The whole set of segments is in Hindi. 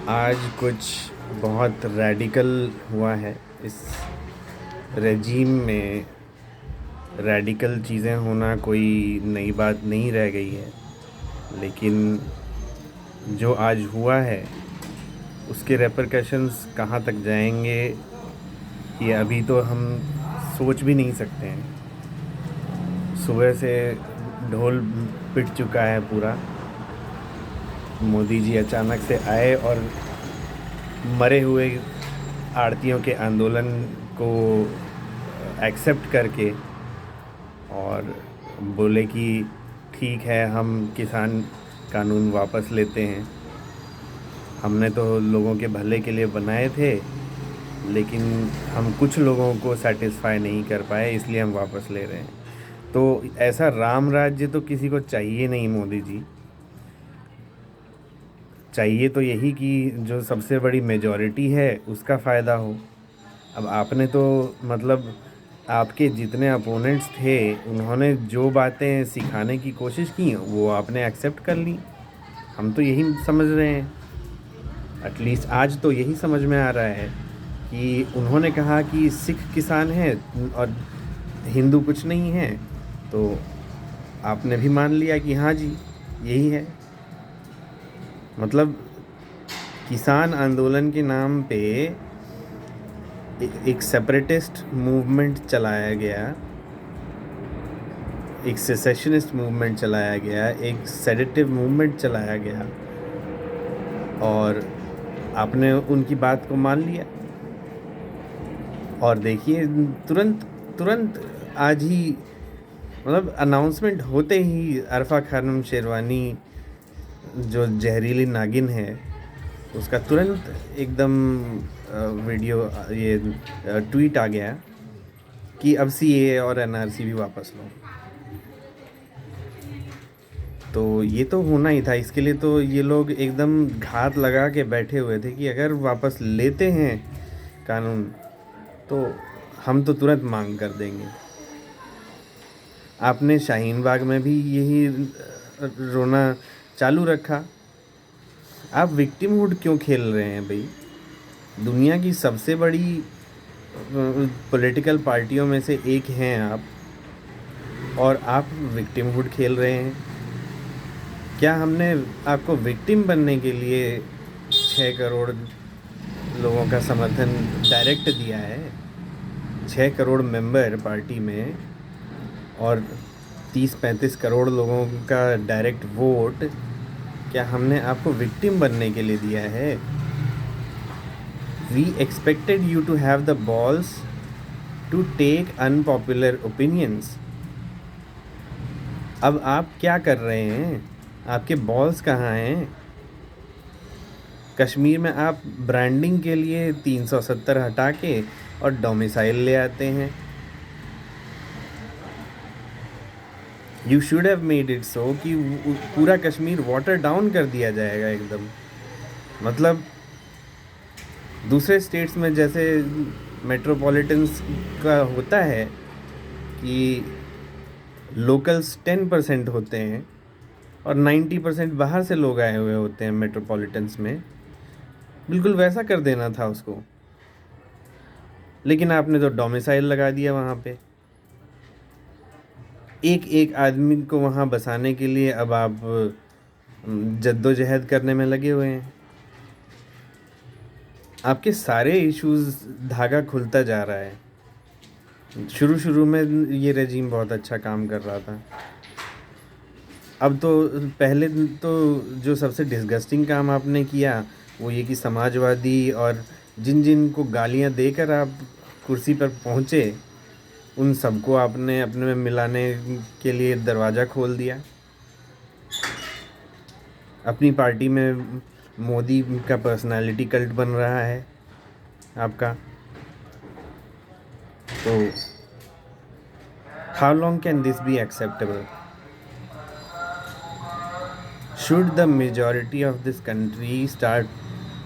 आज कुछ बहुत रैडिकल हुआ है इस रेजीम में। रैडिकल चीज़ें होना कोई नई बात नहीं रह गई है, लेकिन जो आज हुआ है उसके रेपरकशंस कहाँ तक जाएंगे ये अभी तो हम सोच भी नहीं सकते हैं। सुबह से ढोल पिट चुका है पूरा। मोदी जी अचानक से आए और मरे हुए आड़तियों के आंदोलन को एक्सेप्ट करके और बोले कि ठीक है, हम किसान कानून वापस लेते हैं। हमने तो लोगों के भले के लिए बनाए थे, लेकिन हम कुछ लोगों को सेटिस्फाई नहीं कर पाए, इसलिए हम वापस ले रहे हैं। तो ऐसा राम राज्य तो किसी को चाहिए नहीं मोदी जी। चाहिए तो यही कि जो सबसे बड़ी मेजॉरिटी है उसका फ़ायदा हो। अब आपने तो मतलब आपके जितने अपोनेंट्स थे उन्होंने जो बातें सिखाने की कोशिश की वो आपने एक्सेप्ट कर ली। हम तो यही समझ रहे हैं, एटलीस्ट आज तो यही समझ में आ रहा है कि उन्होंने कहा कि सिख किसान हैं और हिंदू कुछ नहीं है, तो आपने भी मान लिया कि हाँ जी यही है। मतलब किसान आंदोलन के नाम पे एक सेपरेटिस्ट मूवमेंट चलाया गया, एक सेसेशनिस्ट मूवमेंट चलाया गया, एक सेडेटिव मूवमेंट चलाया गया, और आपने उनकी बात को मान लिया। और देखिए तुरंत तुरंत आज ही मतलब अनाउंसमेंट होते ही अरफा खानम शेरवानी जो जहरीली नागिन है उसका तुरंत एकदम वीडियो ये ट्वीट आ गया कि अब सीएए और एनआरसी भी वापस लो। तो ये तो होना ही था। इसके लिए तो ये लोग एकदम घात लगा के बैठे हुए थे कि अगर वापस लेते हैं कानून तो हम तो तुरंत मांग कर देंगे। आपने शाहीन बाग में भी यही रोना चालू रखा। आप विक्टिमहुड क्यों खेल रहे हैं भाई? दुनिया की सबसे बड़ी पॉलिटिकल पार्टियों में से एक हैं आप, और आप विक्टिमहुड खेल रहे हैं। क्या हमने आपको विक्टिम बनने के लिए 6 करोड़ लोगों का समर्थन डायरेक्ट दिया है? 6 करोड़ मेंबर पार्टी में और 30-35 करोड़ लोगों का डायरेक्ट वोट, क्या हमने आपको विक्टिम बनने के लिए दिया है? We expected you to have the balls to take unpopular opinions. अब आप क्या कर रहे हैं? आपके बॉल्स कहाँ हैं? कश्मीर में आप ब्रांडिंग के लिए 370 हटा के और डोमिसाइल ले आते हैं। You should have made it so कि पूरा कश्मीर वाटर डाउन कर दिया जाएगा एकदम। मतलब दूसरे स्टेट्स में जैसे मेट्रोपॉलिटन्स का होता है कि लोकल्स 10% होते हैं और 90% बाहर से लोग आए हुए होते हैं मेट्रोपॉलिटन्स में, बिल्कुल वैसा कर देना था उसको। लेकिन आपने तो डोमिसाइल लगा दिया वहाँ पे। एक एक आदमी को वहाँ बसाने के लिए अब आप जद्दोजहद करने में लगे हुए हैं। आपके सारे इश्यूज धागा खुलता जा रहा है। शुरू में ये रेजीम बहुत अच्छा काम कर रहा था। अब तो पहले तो जो सबसे डिस्गस्टिंग काम आपने किया वो ये कि समाजवादी और जिन जिन को गालियां देकर आप कुर्सी पर पहुँचे उन सबको आपने अपने में मिलाने के लिए दरवाज़ा खोल दिया। अपनी पार्टी में मोदी का पर्सनालिटी कल्ट बन रहा है आपका। तो how long can this be acceptable? Should the majority of this country start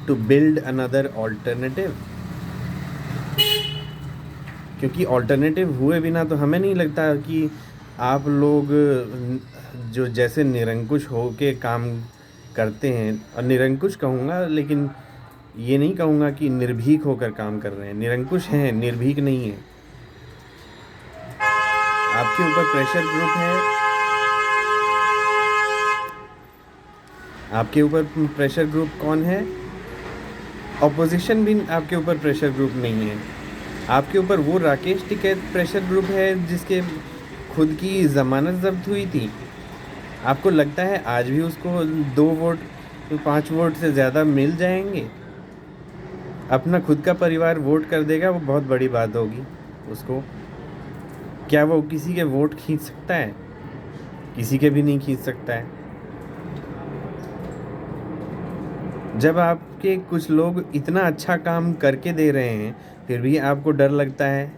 to build another alternative? क्योंकि ऑल्टरनेटिव हुए बिना तो हमें नहीं लगता कि आप लोग जो जैसे निरंकुश हो के काम करते हैं, और निरंकुश कहूँगा लेकिन ये नहीं कहूँगा कि निर्भीक होकर काम कर रहे हैं, निरंकुश हैं, निर्भीक नहीं है। आपके ऊपर प्रेशर ग्रुप है, आपके ऊपर प्रेशर ग्रुप कौन है? ऑपोजिशन भी आपके ऊपर प्रेशर ग्रुप नहीं है। आपके ऊपर वो राकेश टिकैत प्रेशर ग्रुप है जिसके खुद की ज़मानत ज़ब्त हुई थी। आपको लगता है आज भी उसको 2 वोट 5 वोट से ज़्यादा मिल जाएंगे? अपना खुद का परिवार वोट कर देगा, वो बहुत बड़ी बात होगी उसको। क्या वो किसी के वोट खींच सकता है? किसी के भी नहीं खींच सकता है। जब आपके कुछ लोग इतना अच्छा काम करके दे रहे हैं फिर भी आपको डर लगता है,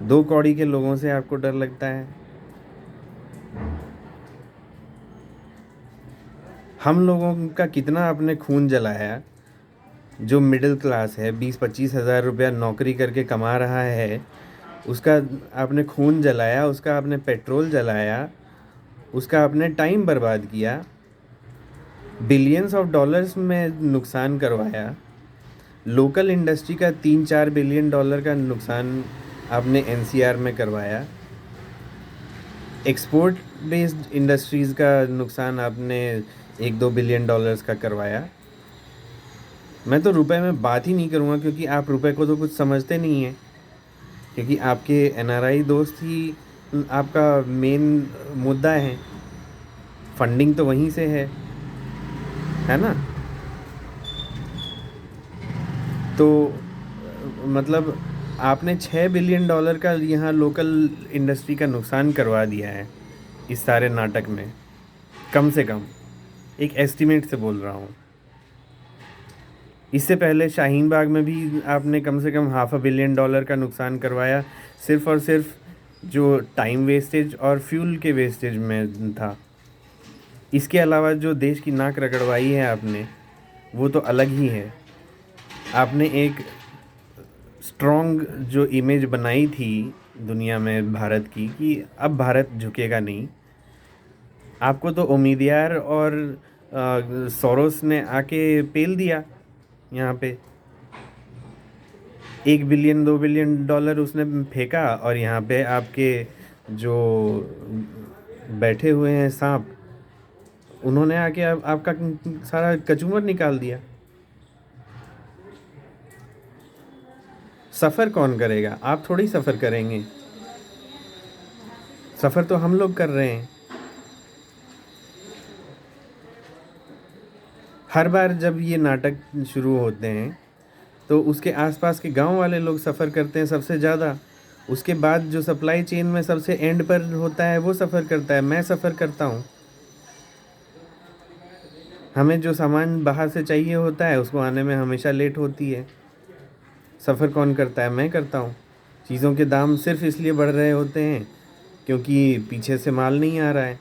2 कौड़ी के लोगों से आपको डर लगता है। हम लोगों का कितना आपने खून जलाया, जो मिडिल क्लास है 20-25 हज़ार रुपया नौकरी करके कमा रहा है, उसका आपने खून जलाया, उसका आपने पेट्रोल जलाया, उसका आपने टाइम बर्बाद किया, बिलियंस ऑफ डॉलर्स में नुकसान करवाया। लोकल इंडस्ट्री का 3-4 बिलियन डॉलर का नुकसान आपने एनसीआर में करवाया। एक्सपोर्ट बेस्ड इंडस्ट्रीज़ का नुकसान आपने 1-2 बिलियन डॉलर्स का करवाया। मैं तो रुपए में बात ही नहीं करूँगा क्योंकि आप रुपए को तो कुछ समझते नहीं हैं, क्योंकि आपके एनआरआई दोस्त ही आपका मेन मुद्दा है। फंडिंग तो वहीं से है ना? तो मतलब आपने 6 बिलियन डॉलर का यहाँ लोकल इंडस्ट्री का नुकसान करवा दिया है इस सारे नाटक में, कम से कम एक एस्टिमेट से बोल रहा हूँ। इससे पहले शाहीन बाग में भी आपने कम से कम $500 बिलियन का नुकसान करवाया, सिर्फ़ और सिर्फ जो टाइम वेस्टेज और फ्यूल के वेस्टेज में था। इसके अलावा जो देश की नाक रगड़वाई है आपने, वो तो अलग ही है। आपने एक स्ट्रॉन्ग जो इमेज बनाई थी दुनिया में भारत की कि अब भारत झुकेगा नहीं, आपको तो उम्मीदयार और सोरोस ने आके पेल दिया यहाँ पे। 1 बिलियन 2 बिलियन डॉलर उसने फेंका और यहाँ पे आपके जो बैठे हुए हैं सांप, उन्होंने आके आपका सारा कचूमर निकाल दिया। सफ़र कौन करेगा? आप थोड़ी सफ़र करेंगे, सफ़र तो हम लोग कर रहे हैं। हर बार जब ये नाटक शुरू होते हैं तो उसके आसपास के गांव वाले लोग सफ़र करते हैं सबसे ज़्यादा। उसके बाद जो सप्लाई चेन में सबसे एंड पर होता है वो सफ़र करता है, मैं सफ़र करता हूँ। हमें जो सामान बाहर से चाहिए होता है उसको आने में हमेशा लेट होती है। सफ़र कौन करता है? मैं करता हूँ। चीज़ों के दाम सिर्फ इसलिए बढ़ रहे होते हैं क्योंकि पीछे से माल नहीं आ रहा है।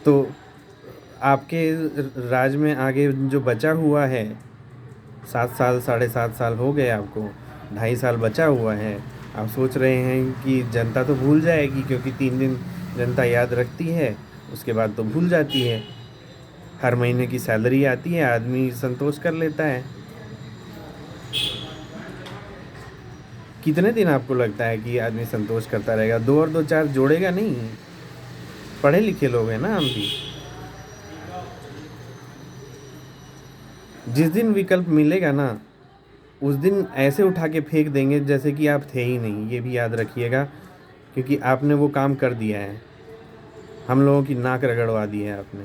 तो आपके राज में आगे जो बचा हुआ है, 7 साल 7.5 साल हो गए आपको, 2.5 साल बचा हुआ है। आप सोच रहे हैं कि जनता तो भूल जाएगी, क्योंकि 3 दिन जनता याद रखती है, उसके बाद तो भूल जाती है। हर महीने की सैलरी आती है, आदमी संतोष कर लेता है। कितने दिन आपको लगता है कि आदमी संतोष करता रहेगा? 2 और 2 4 जोड़ेगा नहीं। पढ़े लिखे लोग हैं ना हम भी। जिस दिन विकल्प मिलेगा ना, उस दिन ऐसे उठा के फेंक देंगे जैसे कि आप थे ही नहीं। ये भी याद रखिएगा, क्योंकि आपने वो काम कर दिया है। हम लोगों की नाक रगड़वा दी है आपने।